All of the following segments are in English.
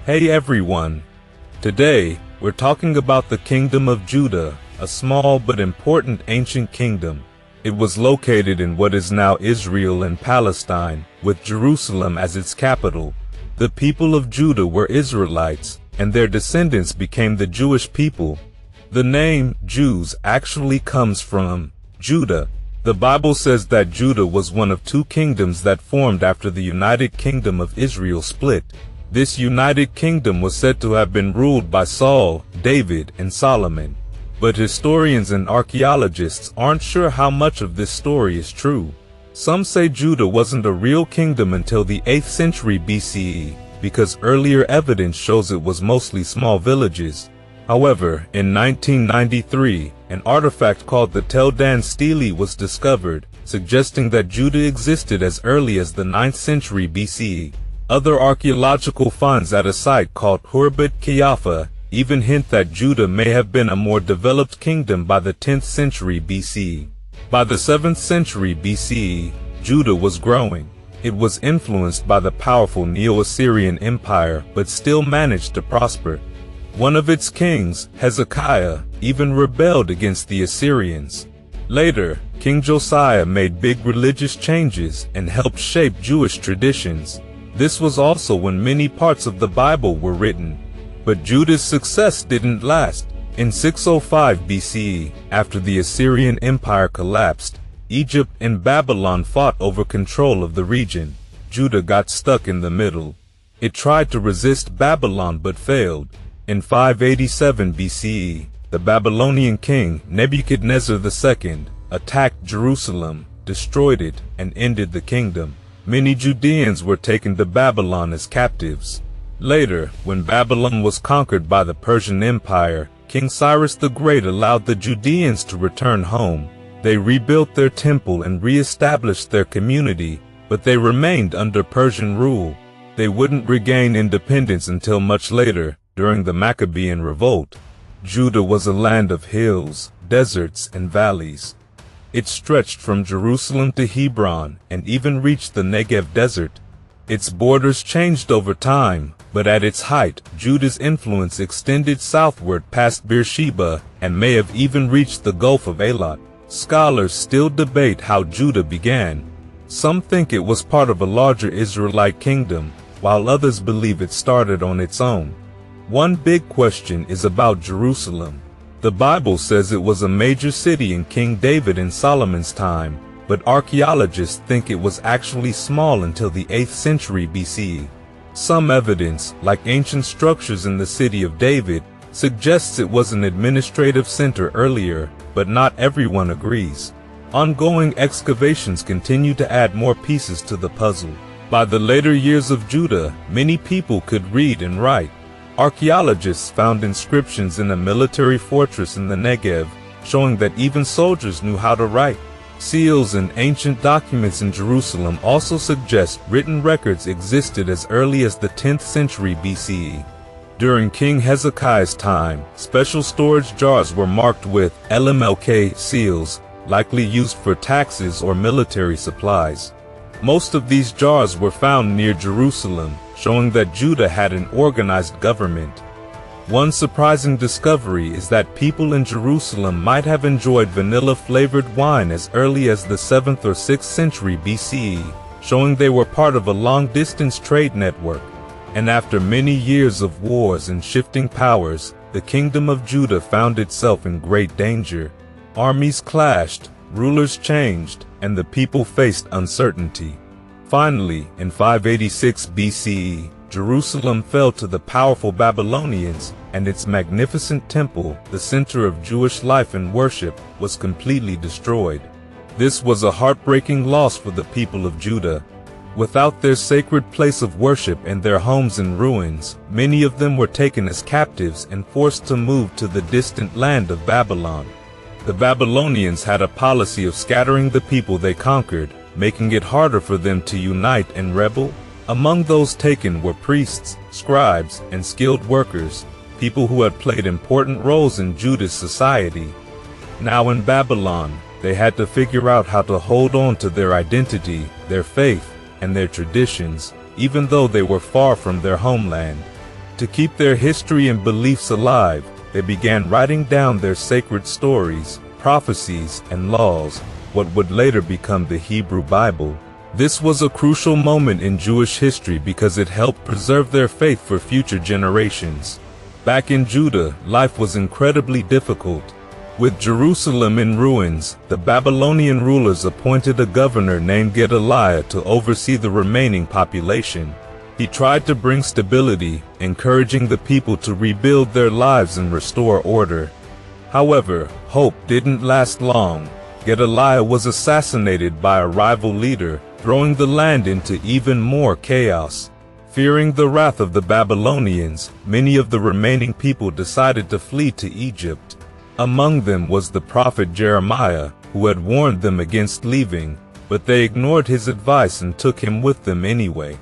Hey everyone! Today, we're talking about the Kingdom of Judah, a small but important ancient kingdom. It was located in what is now Israel and Palestine, with Jerusalem as its capital. The people of Judah were Israelites, and their descendants became the Jewish people. The name Jews actually comes from Judah. The Bible says that Judah was one of two kingdoms that formed after the United Kingdom of Israel split. This united kingdom was said to have been ruled by Saul, David, and Solomon. But historians and archaeologists aren't sure how much of this story is true. Some say Judah wasn't a real kingdom until the 8th century BCE, because earlier evidence shows it was mostly small villages. However, in 1993, an artifact called the Tel Dan stele was discovered, suggesting that Judah existed as early as the 9th century BCE. Other archaeological finds at a site called Hurbet Kiafa even hint that Judah may have been a more developed kingdom by the 10th century BCE. By the 7th century BCE, Judah was growing. It was influenced by the powerful Neo-Assyrian Empire but still managed to prosper. One of its kings, Hezekiah, even rebelled against the Assyrians. Later, King Josiah made big religious changes and helped shape Jewish traditions. This was also when many parts of the Bible were written. But Judah's success didn't last. In 605 BCE, after the Assyrian Empire collapsed, Egypt and Babylon fought over control of the region. Judah got stuck in the middle. It tried to resist Babylon but failed. In 587 BCE, the Babylonian king Nebuchadnezzar II attacked Jerusalem, destroyed it, and ended the kingdom. Many Judeans were taken to Babylon as captives. Later, when Babylon was conquered by the Persian Empire, King Cyrus the Great allowed the Judeans to return home. They rebuilt their temple and re-established their community, but they remained under Persian rule. They wouldn't regain independence until much later, during the Maccabean Revolt. Judah was a land of hills, deserts, and valleys. It stretched from Jerusalem to Hebron and even reached the Negev desert. Its borders changed over time, but at its height, Judah's influence extended southward past Beersheba and may have even reached the Gulf of Eilat. Scholars still debate how Judah began. Some think it was part of a larger Israelite kingdom, while others believe it started on its own. One big question is about Jerusalem. The Bible says it was a major city in King David and Solomon's time, but archaeologists think it was actually small until the 8th century BCE. Some evidence, like ancient structures in the city of David, suggests it was an administrative center earlier, but not everyone agrees. Ongoing excavations continue to add more pieces to the puzzle. By the later years of Judah, many people could read and write. Archaeologists found inscriptions in a military fortress in the Negev, showing that even soldiers knew how to write. Seals and ancient documents in Jerusalem also suggest written records existed as early as the 10th century BCE. During King Hezekiah's time, special storage jars were marked with LMLK seals, likely used for taxes or military supplies. Most of these jars were found near Jerusalem, showing that Judah had an organized government. One surprising discovery is that people in Jerusalem might have enjoyed vanilla-flavored wine as early as the 7th or 6th century BCE, showing they were part of a long-distance trade network. And after many years of wars and shifting powers, the kingdom of Judah found itself in great danger. Armies clashed, rulers changed, and the people faced uncertainty. Finally, in 586 BCE, Jerusalem fell to the powerful Babylonians, and its magnificent temple, the center of Jewish life and worship, was completely destroyed. This was a heartbreaking loss for the people of Judah. Without their sacred place of worship and their homes in ruins, many of them were taken as captives and forced to move to the distant land of Babylon. The Babylonians had a policy of scattering the people they conquered, making it harder for them to unite and rebel. Among those taken were priests, scribes, and skilled workers, people who had played important roles in Judah's society. Now in Babylon, they had to figure out how to hold on to their identity, their faith, and their traditions, even though they were far from their homeland. To keep their history and beliefs alive, they began writing down their sacred stories, prophecies, and laws, what would later become the Hebrew Bible. This was a crucial moment in Jewish history because it helped preserve their faith for future generations. Back in Judah, life was incredibly difficult. With Jerusalem in ruins, the Babylonian rulers appointed a governor named Gedaliah to oversee the remaining population. He tried to bring stability, encouraging the people to rebuild their lives and restore order. However, hope didn't last long. Gedaliah was assassinated by a rival leader, throwing the land into even more chaos. Fearing the wrath of the Babylonians, many of the remaining people decided to flee to Egypt. Among them was the prophet Jeremiah, who had warned them against leaving, but they ignored his advice and took him with them anyway.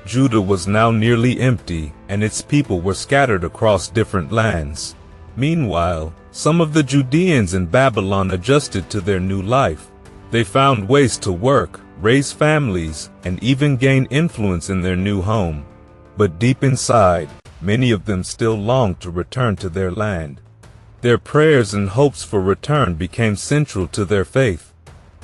Judah was now nearly empty, and its people were scattered across different lands. Meanwhile, some of the Judeans in Babylon adjusted to their new life. They found ways to work, raise families, and even gain influence in their new home. But deep inside, many of them still longed to return to their land. Their prayers and hopes for return became central to their faith.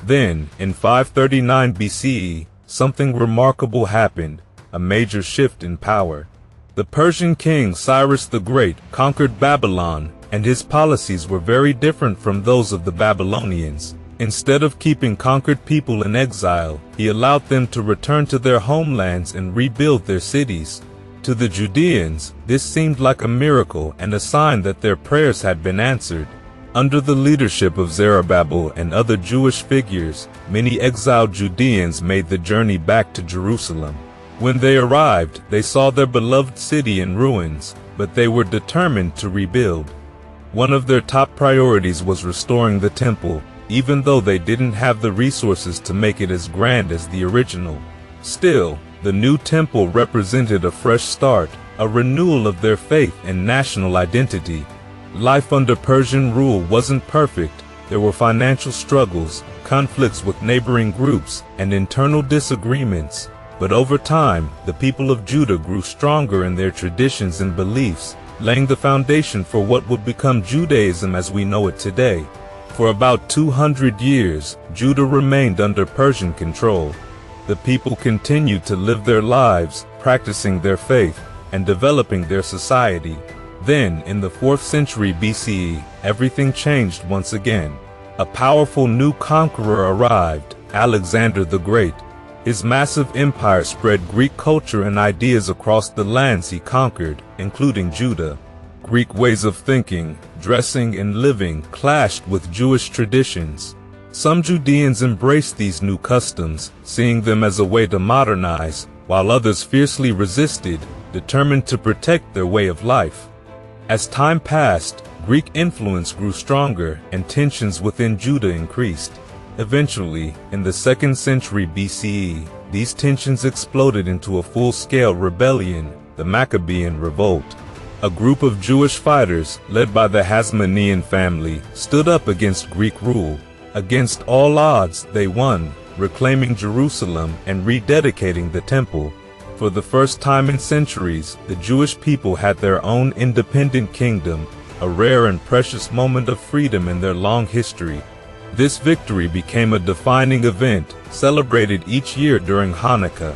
Then, in 539 BCE, something remarkable happened, a major shift in power. The Persian king Cyrus the Great conquered Babylon, and his policies were very different from those of the Babylonians. Instead of keeping conquered people in exile, he allowed them to return to their homelands and rebuild their cities. To the Judeans, this seemed like a miracle and a sign that their prayers had been answered. Under the leadership of Zerubbabel and other Jewish figures, many exiled Judeans made the journey back to Jerusalem. When they arrived, they saw their beloved city in ruins, but they were determined to rebuild. One of their top priorities was restoring the temple, even though they didn't have the resources to make it as grand as the original. Still, the new temple represented a fresh start, a renewal of their faith and national identity. Life under Persian rule wasn't perfect. There were financial struggles, conflicts with neighboring groups, and internal disagreements. But over time, the people of Judah grew stronger in their traditions and beliefs, laying the foundation for what would become Judaism as we know it today. For about 200 years, Judah remained under Persian control. The people continued to live their lives, practicing their faith, and developing their society. Then, in the 4th century BCE, everything changed once again. A powerful new conqueror arrived, Alexander the Great. His massive empire spread Greek culture and ideas across the lands he conquered, including Judah. Greek ways of thinking, dressing, and living clashed with Jewish traditions. Some Judeans embraced these new customs, seeing them as a way to modernize, while others fiercely resisted, determined to protect their way of life. As time passed, Greek influence grew stronger and tensions within Judah increased. Eventually, in the 2nd century BCE, these tensions exploded into a full-scale rebellion, the Maccabean Revolt. A group of Jewish fighters, led by the Hasmonean family, stood up against Greek rule. Against all odds, they won, reclaiming Jerusalem and rededicating the temple. For the first time in centuries, the Jewish people had their own independent kingdom, a rare and precious moment of freedom in their long history. This victory became a defining event, celebrated each year during Hanukkah.